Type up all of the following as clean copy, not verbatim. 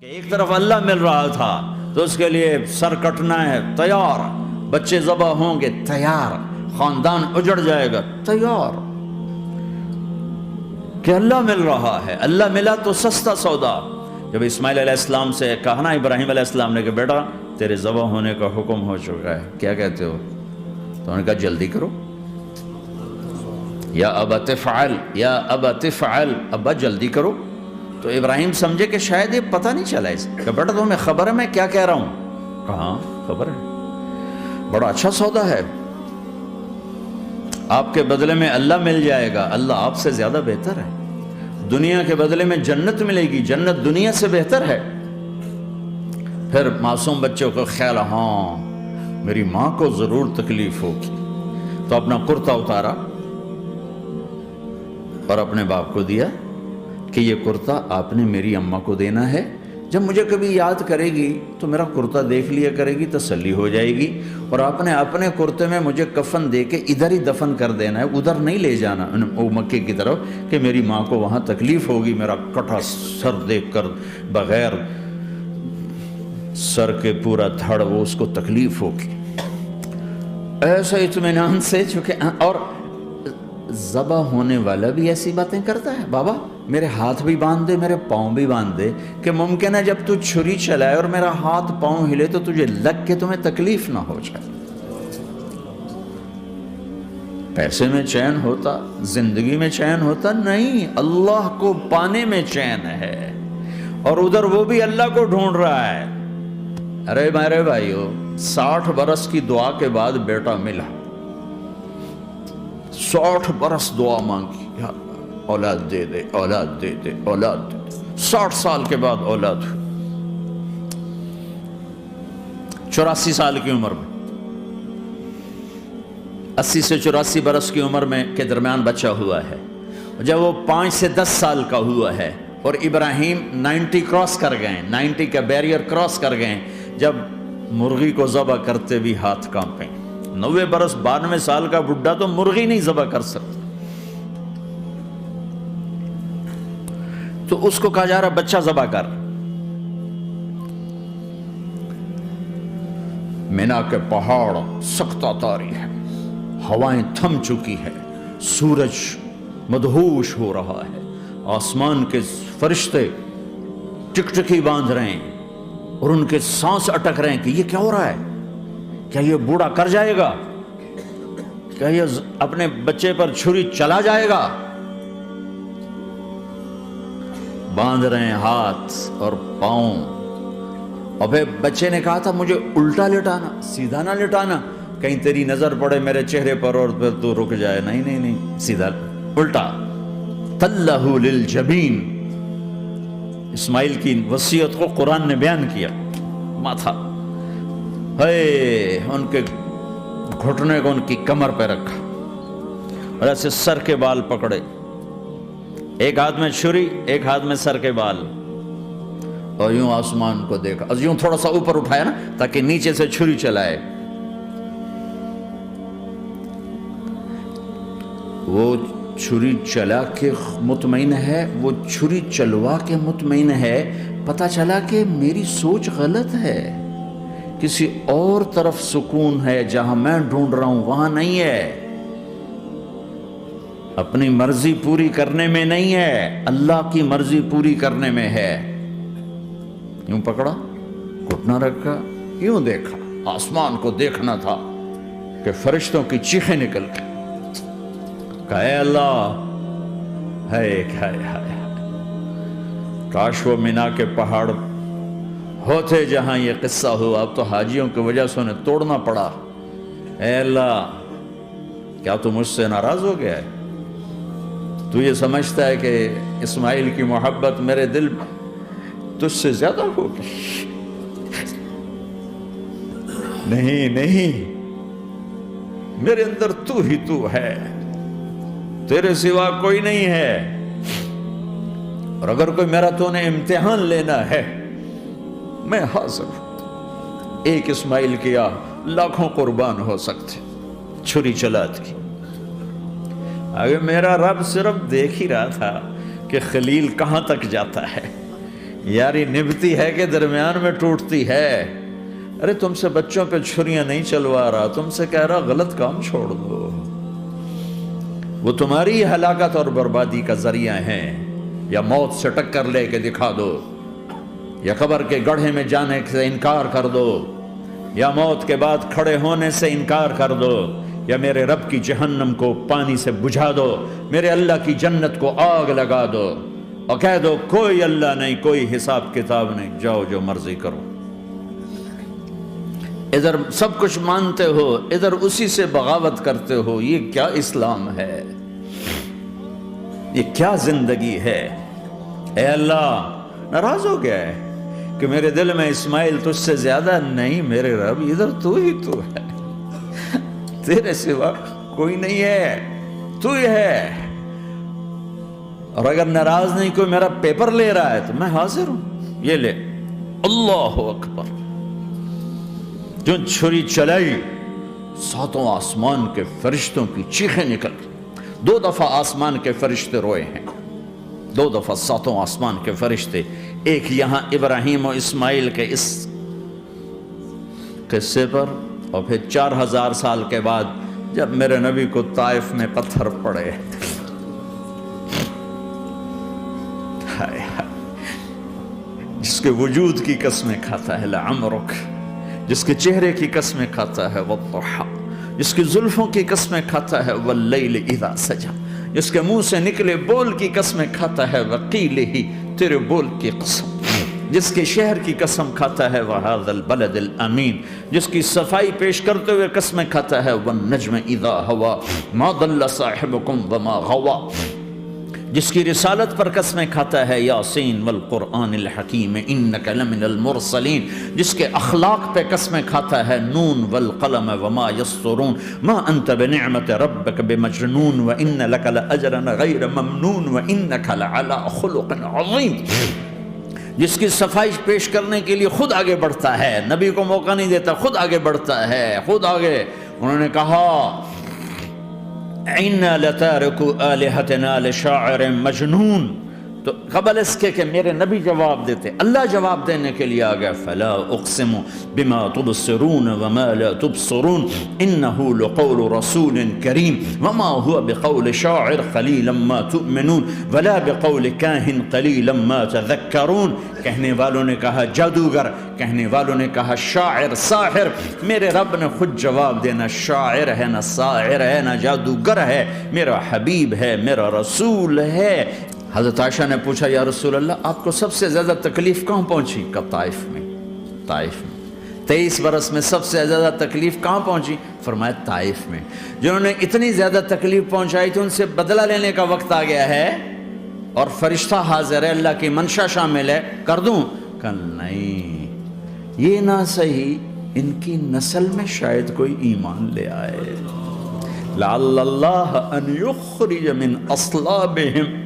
کہ ایک طرف اللہ مل رہا تھا تو اس کے لیے سر کٹنا ہے تیار، بچے ذبح ہوں گے تیار، خاندان اجڑ جائے گا تیار، کہ اللہ مل رہا ہے۔ اللہ ملا تو سستا سودا۔ جب اسماعیل علیہ السلام سے کہا نا ابراہیم علیہ السلام نے کہ بیٹا تیرے ذبح ہونے کا حکم ہو چکا ہے، کیا کہتے ہو؟ تو انہوں نے کہا جلدی کرو، یا ابا تفعل، یا ابا تفعل، ابا جلدی کرو۔ تو ابراہیم سمجھے کہ شاید یہ پتہ نہیں چلا اس کہ بیٹا تمہیں خبر ہے میں کیا کہہ رہا ہوں؟ کہاں خبر ہے، بڑا اچھا سودا ہے، آپ کے بدلے میں اللہ مل جائے گا، اللہ آپ سے زیادہ بہتر ہے، دنیا کے بدلے میں جنت ملے گی، جنت دنیا سے بہتر ہے۔ پھر معصوم بچوں کو خیال، ہاں میری ماں کو ضرور تکلیف ہوگی، تو اپنا کرتا اتارا اور اپنے باپ کو دیا کہ یہ کرتا آپ نے میری اماں کو دینا ہے، جب مجھے کبھی یاد کرے گی تو میرا کرتا دیکھ لیا کرے گی، تسلی ہو جائے گی، اور آپ نے اپنے کرتے میں مجھے کفن دے کے ادھر ہی دفن کر دینا ہے، ادھر نہیں لے جانا وہ مکے کی طرف کہ میری ماں کو وہاں تکلیف ہوگی، میرا کٹا سر دیکھ کر بغیر سر کے پورا دھڑ وہ اس کو تکلیف ہوگی۔ ایسا اطمینان سے، چونکہ اور ذبح ہونے والا بھی ایسی باتیں کرتا ہے، بابا میرے ہاتھ بھی باندھ دے میرے پاؤں بھی باندھ دے، کہ ممکن ہے جب تو چھری چلائے اور میرا ہاتھ پاؤں ہلے تو تجھے لگ کے تمہیں تکلیف نہ ہو جائے۔ پیسے میں چین ہوتا، زندگی میں چین ہوتا نہیں، اللہ کو پانے میں چین ہے، اور ادھر وہ بھی اللہ کو ڈھونڈ رہا ہے۔ ارے میرے بھائیو، 60 برس کی دعا کے بعد بیٹا ملا، 60 برس دعا مانگی، یا اولاد دے دے اولاد دے دے اولاد دے دے، 60 سال کے بعد اولاد ہوئی، 84 سال کی عمر میں، 80 سے 84 برس کی عمر میں کے درمیان بچہ ہوا ہے۔ جب وہ 5 سے 10 سال کا ہوا ہے اور ابراہیم 90 کراس کر گئے، 90 کا بیریئر کراس کر گئے، جب مرغی کو ذبح کرتے بھی ہاتھ کانپے، 90 برس 92 سال کا بڈھا تو مرغی نہیں ذبح کر سکتا، تو اس کو کہا جا رہا بچہ ذبح کر۔ مینا کے پہاڑ سختہ تاری ہے، ہوائیں تھم چکی ہے، سورج مدہوش ہو رہا ہے، آسمان کے فرشتے ٹکٹکی باندھ رہے ہیں اور ان کے سانس اٹک رہے ہیں کہ یہ کیا ہو رہا ہے، کیا یہ بوڑھا کر جائے گا، کیا یہ اپنے بچے پر چھری چلا جائے گا؟ باندھ رہے ہیں ہاتھ اور پاؤں، اور پھر بچے نے کہا تھا مجھے الٹا لٹانا، سیدھا نہ لٹانا، کہیں تیری نظر پڑے میرے چہرے پر اور پھر تو رک جائے، نہیں نہیں نہیں، سیدھا الٹا۔ تلہ للجبین، اسماعیل کی وصیت کو قرآن نے بیان کیا، ماتھا ان کے گھٹنے کو ان کی کمر پہ رکھا اور ایسے سر کے بال پکڑے، ایک ہاتھ میں چھری ایک ہاتھ میں سر کے بال، اور یوں آسمان کو دیکھا، اور یوں تھوڑا سا اوپر اٹھایا نا تاکہ نیچے سے چھری چلائے۔ وہ چھری چلا کے مطمئن ہے، وہ چھری چلوا کے مطمئن ہے، پتہ چلا کہ میری سوچ غلط ہے، کسی اور طرف سکون ہے، جہاں میں ڈھونڈ رہا ہوں وہاں نہیں ہے، اپنی مرضی پوری کرنے میں نہیں ہے، اللہ کی مرضی پوری کرنے میں ہے۔ یوں پکڑا، گھٹنا رکھا، یوں دیکھا، آسمان کو دیکھنا تھا کہ فرشتوں کی چیخیں نکل گئی، کہا اے اللہ، ہائے ہائے ہائے، کاش وہ مینا کے پہاڑ ہوتے جہاں یہ قصہ ہوا، اب تو حاجیوں کی وجہ سے انہیں توڑنا پڑا۔ اے اللہ، کیا تو مجھ سے ناراض ہو گیا ہے؟ تو یہ سمجھتا ہے کہ اسماعیل کی محبت میرے دل تجھ سے زیادہ ہوگی؟ نہیں نہیں، میرے اندر تو ہی تو ہے، تیرے سوا کوئی نہیں ہے، اور اگر کوئی میرا تو نے امتحان لینا ہے میں حاضر ہوں۔ ایک اسماعیل کیا لاکھوں قربان ہو سکتے، چھری چلات کی۔ اگر میرا رب صرف دیکھ ہی رہا تھا کہ خلیل کہاں تک جاتا ہے، یاری نبھتی ہے کہ درمیان میں ٹوٹتی ہے. ارے تم سے بچوں پہ چھریاں نہیں چلوا رہا، تم سے کہہ رہا غلط کام چھوڑ دو. وہ تمہاری ہلاکت اور بربادی کا ذریعہ ہیں. یا موت سے ٹکر لے کے دکھا دو، یا قبر کے گڑھے میں جانے سے انکار کر دو، یا موت کے بعد کھڑے ہونے سے انکار کر دو، یا میرے رب کی جہنم کو پانی سے بجھا دو، میرے اللہ کی جنت کو آگ لگا دو، اور کہہ دو کوئی اللہ نہیں، کوئی حساب کتاب نہیں، جاؤ جو مرضی کرو. ادھر سب کچھ مانتے ہو، ادھر اسی سے بغاوت کرتے ہو. یہ کیا اسلام ہے؟ یہ کیا زندگی ہے؟ اے اللہ، ناراض ہو گیا ہے کہ میرے دل میں اسماعیل تجھ سے زیادہ نہیں. میرے رب ادھر تو ہی تو ہے، تیرے سوا کوئی نہیں ہے، تو ہی ہے. اور اگر ناراض نہیں کوئی میرا پیپر لے رہا ہے تو میں حاضر ہوں، یہ لے. اللہ اکبر. جو چھری چلائی، ساتوں آسمان کے فرشتوں کی چیخیں نکل. 2 دفعہ آسمان کے فرشتے روئے ہیں، 2 دفعہ ساتوں آسمان کے فرشتے. ایک یہاں ابراہیم و اسماعیل کے اس قصے پر، اور پھر 4000 سال کے بعد جب میرے نبی کو طائف میں پتھر پڑے. جس کے وجود کی قسمیں کھاتا ہے لعمرک، جس کے چہرے کی قسمیں کھاتا ہے والضحی، جس کی زلفوں کی قسمیں کھاتا ہے واللیل اذا سجا، جس کے منہ سے نکلے بول کی قسمیں کھاتا ہے وقیلہ، تیرے بول کی قسم، جس کے شہر کی قسم کھاتا ہے وہذا البلد الامین، جس کی صفائی پیش کرتے ہوئے قسمیں کھاتا ہے والنجم اذا ہوا ما ضل صاحبکم وما غوا، جس کی رسالت پر قسمیں کھاتا ہے یاسین والقرآن الحکیم انک لمن المرسلین، جس کے اخلاق پہ قسمیں کھاتا ہے نون والقلم وما یسطرون ما انت بنعمت ربک بمجنون وان لک لاجرا غیر ممنون وانک لعلی خلق عظیم، جس کی صفائی پیش کرنے کے لیے خود آگے بڑھتا ہے، نبی کو موقع نہیں دیتا، خود آگے بڑھتا ہے، خود آگے. انہوں نے کہا اِنَّا لَتَارِكُ آلِهَتِنَا لِشَاعِرٍ مَجْنُونَ، تو قبل اس کے کہ میرے نبی جواب دیتے، اللہ جواب دینے کے لیے آ گیا. فَلَا أُقْسِمُ بِمَا تُبْصِرُونَ وَمَا لَا تُبْصِرُونَ إِنَّهُ لَقَوْلُ رَسُولٍ كَرِيمٍ وَمَا هُوَ بِقَوْلِ شَاعِرٍ قَلِيلًا مَا تُؤْمِنُونَ وَلَا بِقَوْلِ كَاهِنٍ قَلِيلًا مَا تَذَكَّرُونَ. کہنے والوں نے کہا جادوگر، کہنے والوں نے کہا شاعر، ساحر. میرے رب نے خود جواب دینا، شاعر ہے نہ ساحر ہے نہ جادوگر ہے، میرا حبیب ہے، میرا رسول ہے. حضرت عائشہ نے پوچھا یا رسول اللہ آپ کو سب سے زیادہ تکلیف کہاں پہنچی؟ کہ طائف میں. طائف میں 23 برس میں سب سے زیادہ تکلیف کہاں پہنچی؟ فرمایا طائف میں. جنہوں نے اتنی زیادہ تکلیف پہنچائی تھی ان سے بدلہ لینے کا وقت آ گیا ہے، اور فرشتہ حاضر ہے، اللہ کی منشا شامل ہے، کر دوں؟ کہ نہیں، یہ نہ صحیح، ان کی نسل میں شاید کوئی ایمان لے آئے. لعل اللہ ان یخرج من اصلابہم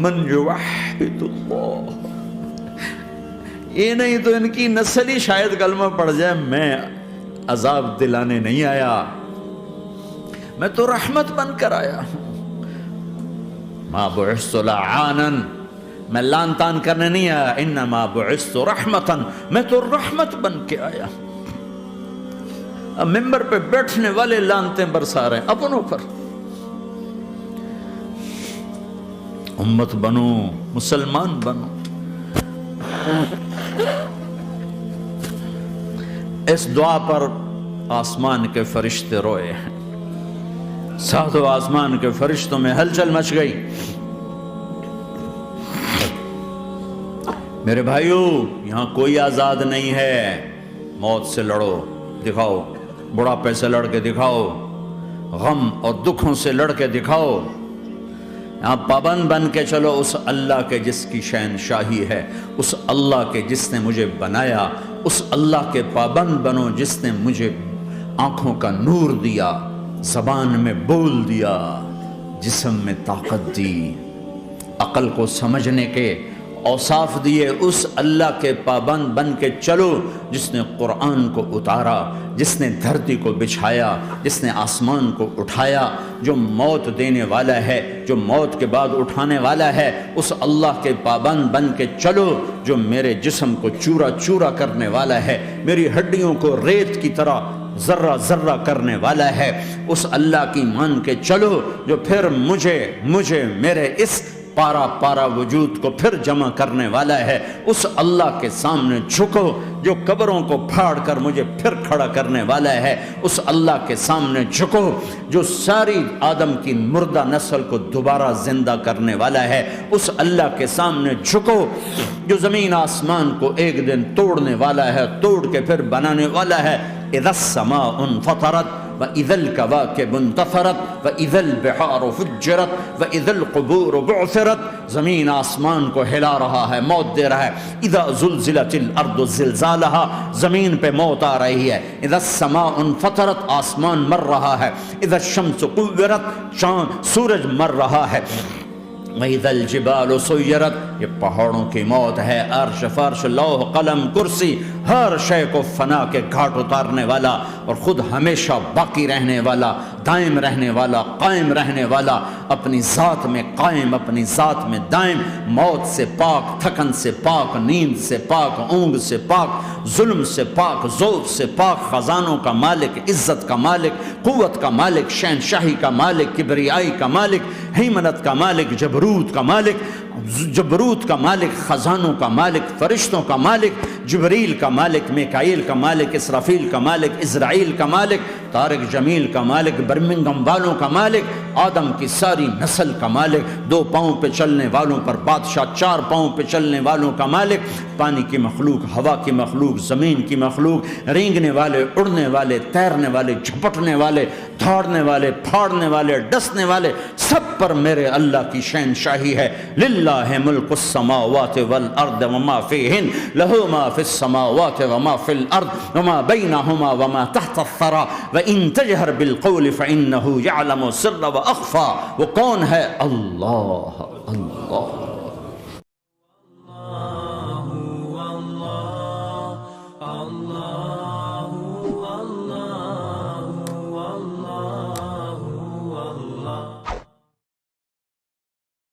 من یوحد اللہ. یہ نہیں تو ان کی نسل ہی شاید کلمہ پڑ جائے. میں عذاب دلانے نہیں آیا، میں تو رحمت بن کر آیا ہوں. ما بعثت لعانا، میں لان تان کرنے نہیں آیا، انما بعثت رحمتا، میں تو رحمت بن کے آیا. اب ممبر پہ بیٹھنے والے لانتیں برسا رہے ہیں اپنوں پر. امت بنو، مسلمان بنو. اس دعا پر آسمان کے فرشتے روئے ہیں، ساتوں آسمان کے فرشتوں میں ہلچل مچ گئی. میرے بھائیو، یہاں کوئی آزاد نہیں ہے. موت سے لڑو، دکھاؤ، بڑھاپے سے لڑ کے دکھاؤ، غم اور دکھوں سے لڑ کے دکھاؤ. یہاں پابند بن کے چلو اس اللہ کے جس کی شہنشاہی ہے، اس اللہ کے جس نے مجھے بنایا، اس اللہ کے پابند بنو جس نے مجھے آنکھوں کا نور دیا، زبان میں بول دیا، جسم میں طاقت دی، عقل کو سمجھنے کے اوصاف دیے. اس اللہ کے پابند بن کے چلو جس نے قرآن کو اتارا، جس نے دھرتی کو بچھایا، جس نے آسمان کو اٹھایا، جو موت دینے والا ہے، جو موت کے بعد اٹھانے والا ہے، اس اللہ کے پابند بن کے چلو جو میرے جسم کو چورا چورا کرنے والا ہے، میری ہڈیوں کو ریت کی طرح ذرہ ذرہ کرنے والا ہے، اس اللہ کی مان کے چلو جو پھر مجھے میرے اس پارا پارا وجود کو پھر جمع کرنے والا ہے، اس اللہ کے سامنے جھکو جو قبروں کو پھاڑ کر مجھے پھر کھڑا کرنے والا ہے، اس اللہ کے سامنے جھکو جو ساری آدم کی مردہ نسل کو دوبارہ زندہ کرنے والا ہے، اس اللہ کے سامنے جھکو جو زمین آسمان کو ایک دن توڑنے والا ہے، توڑ کے پھر بنانے والا ہے۔ اذا السماء انفطرت وَإِذَا الْكَوَاكِبُ انتَثَرَتْ وَإِذَا الْبِحَارُ فُجِّرَتْ وَإِذَا الْقُبُورُ بُعْثِرَتْ، زمین آسمان کو ہلا رہا ہے، موت دے رہا ہے۔ اذا زلزلت الارض زلزالها، زمین پہ موت آ رہی ہے۔ اذا السماء انفطرت، آسمان مر رہا ہے۔ اذا الشمس قُوِّرَت، چاند سورج مر رہا ہے۔ وَإِذَا الْجِبَالُ سُيِّرَتْ، یہ پہاڑوں کی موت ہے۔ عرش فرش لوح قلم کرسی ہر شے کو فنا کے گھاٹ اتارنے والا اور خود ہمیشہ باقی رہنے والا، دائم رہنے والا، قائم رہنے والا، اپنی ذات میں قائم، اپنی ذات میں دائم، موت سے پاک، تھکن سے پاک، نیند سے پاک، اونگ سے پاک، ظلم سے پاک، ذوق سے پاک، خزانوں کا مالک، عزت کا مالک، قوت کا مالک، شہنشاہی کا مالک، کبریائی کا مالک، ہیمنت کا مالک، جبروت کا مالک، جبروت کا مالک، خزانوں کا مالک، فرشتوں کا مالک، جبریل کا مالک، میکائیل کا مالک، اسرافیل کا مالک، اسرائیل کا مالک، طارق جمیل کا مالک، برمنگم والوں کا مالک، آدم کی ساری نسل کا مالک، 2 پاؤں پہ چلنے والوں پر بادشاہ، 4 پاؤں پہ چلنے والوں کا مالک، پانی کی مخلوق، ہوا کی مخلوق، زمین کی مخلوق، رینگنے والے، اڑنے والے، تیرنے والے، جھپٹنے والے، دھاڑنے والے، پھاڑنے والے، ڈسنے والے، سب پر میرے اللہ کی شہنشاہی ہے۔ للہ ملک السماوات والارض وما فیہن، لہ ما فی السماوات وما فی الارض وما بینہما وما تحت الثری وان تجہر بالقول فانہ یعلم السر واخفی۔ وہ کون ہے؟ اللہ، اللہ۔